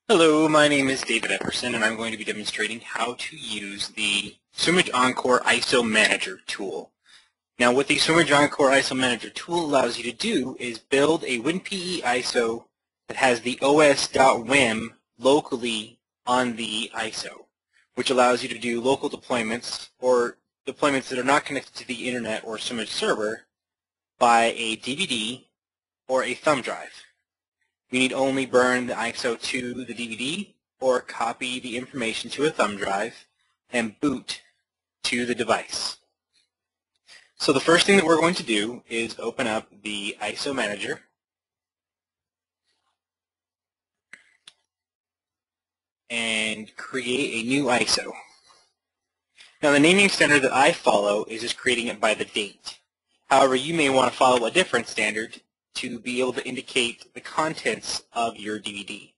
Hello, my name is David Epperson, and I'm going to be demonstrating how to use the Swimage Encore ISO Manager tool. Now, what the Swimage Encore ISO Manager tool allows you to do is build a WinPE ISO that has the os.wim locally on the ISO, which allows you to do local deployments or deployments that are not connected to the internet or Swimage server by a DVD or a thumb drive. You need only burn the ISO to the DVD or copy the information to a thumb drive and boot to the device. So the first thing that we're going to do is open up the ISO Manager and create a new ISO. Now the naming standard that I follow is just creating it by the date. However, you may want to follow a different standard to be able to indicate the contents of your DVD.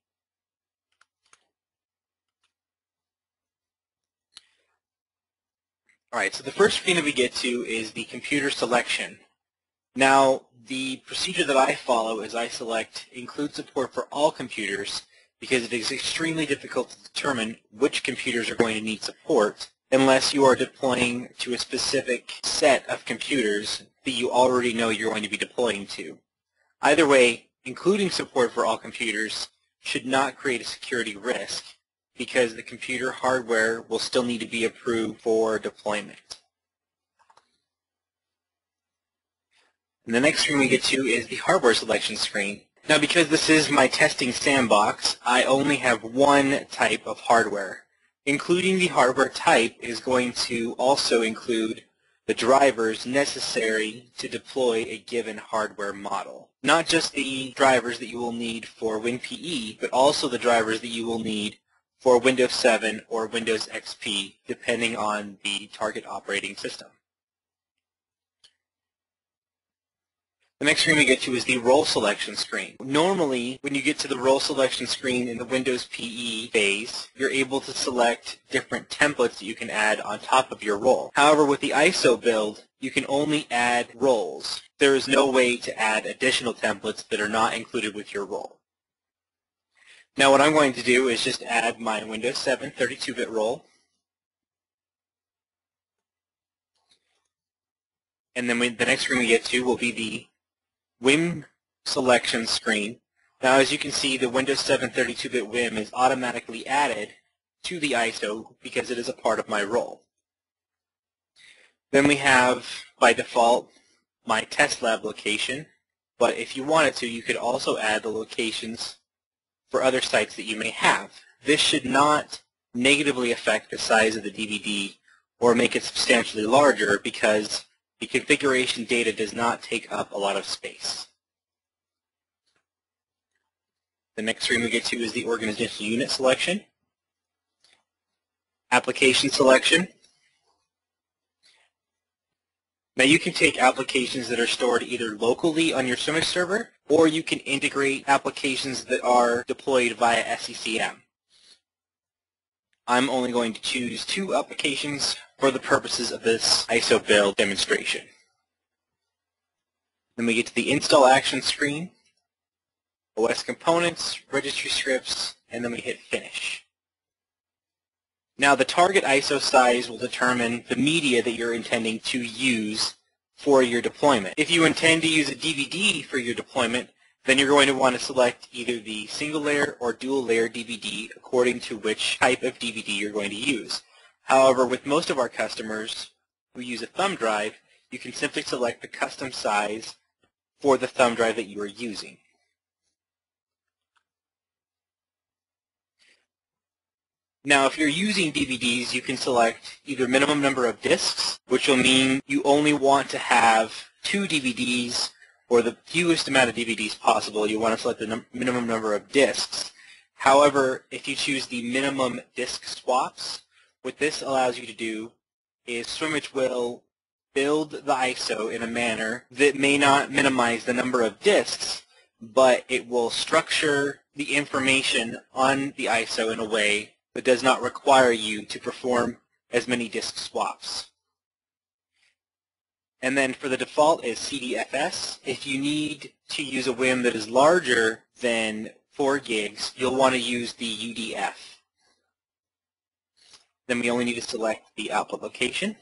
Alright, so the first screen that we get to is the computer selection. Now, the procedure that I follow is I select include support for all computers because it is extremely difficult to determine which computers are going to need support unless you are deploying to a specific set of computers that you already know you're going to be deploying to. Either way, including support for all computers should not create a security risk because the computer hardware will still need to be approved for deployment. And the next screen we get to is the hardware selection screen. Now, because this is my testing sandbox, I only have one type of hardware. Including the hardware type is going to also include the drivers necessary to deploy a given hardware model. Not just the drivers that you will need for WinPE, but also the drivers that you will need for Windows 7 or Windows XP, depending on the target operating system. The next screen we get to is the role selection screen. Normally, when you get to the role selection screen in the Windows PE phase, you're able to select different templates that you can add on top of your role. However, with the ISO build, you can only add roles. There is no way to add additional templates that are not included with your role. Now what I'm going to do is just add my Windows 7 32-bit role. And then the next screen we get to will be the WIM selection screen. Now as you can see, the Windows 7 32-bit WIM is automatically added to the ISO because it is a part of my role. Then we have, by default, my test lab location, but if you wanted to, you could also add the locations for other sites that you may have. This should not negatively affect the size of the DVD or make it substantially larger because the configuration data does not take up a lot of space. The next screen we get to is the organizational unit selection, application selection. Now you can take applications that are stored either locally on your Swimage server, or you can integrate applications that are deployed via SCCM. I'm only going to choose 2 applications for the purposes of this ISO build demonstration. Then we get to the install action screen, OS components, registry scripts, and then we hit finish. Now the target ISO size will determine the media that you're intending to use for your deployment. If you intend to use a DVD for your deployment, then you're going to want to select either the single layer or dual layer DVD according to which type of DVD you're going to use. However, with most of our customers who use a thumb drive, you can simply select the custom size for the thumb drive that you are using. Now, if you're using DVDs, you can select either minimum number of discs, which will mean you only want to have 2 DVDs or the fewest amount of DVDs possible. You want to select the minimum number of discs. However, if you choose the minimum disc swaps, what this allows you to do is Swimage will build the ISO in a manner that may not minimize the number of discs, but it will structure the information on the ISO in a way that does not require you to perform as many disk swaps. And then for the default is CDFS. If you need to use a WIM that is larger than 4 gigs, you'll want to use the UDF. Then we only need to select the output location.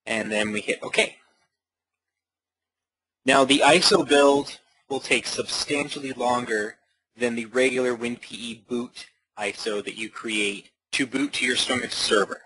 And then we hit OK. Now the ISO build will take substantially longer than the regular WinPE boot ISO that you create to boot to your Swimage server.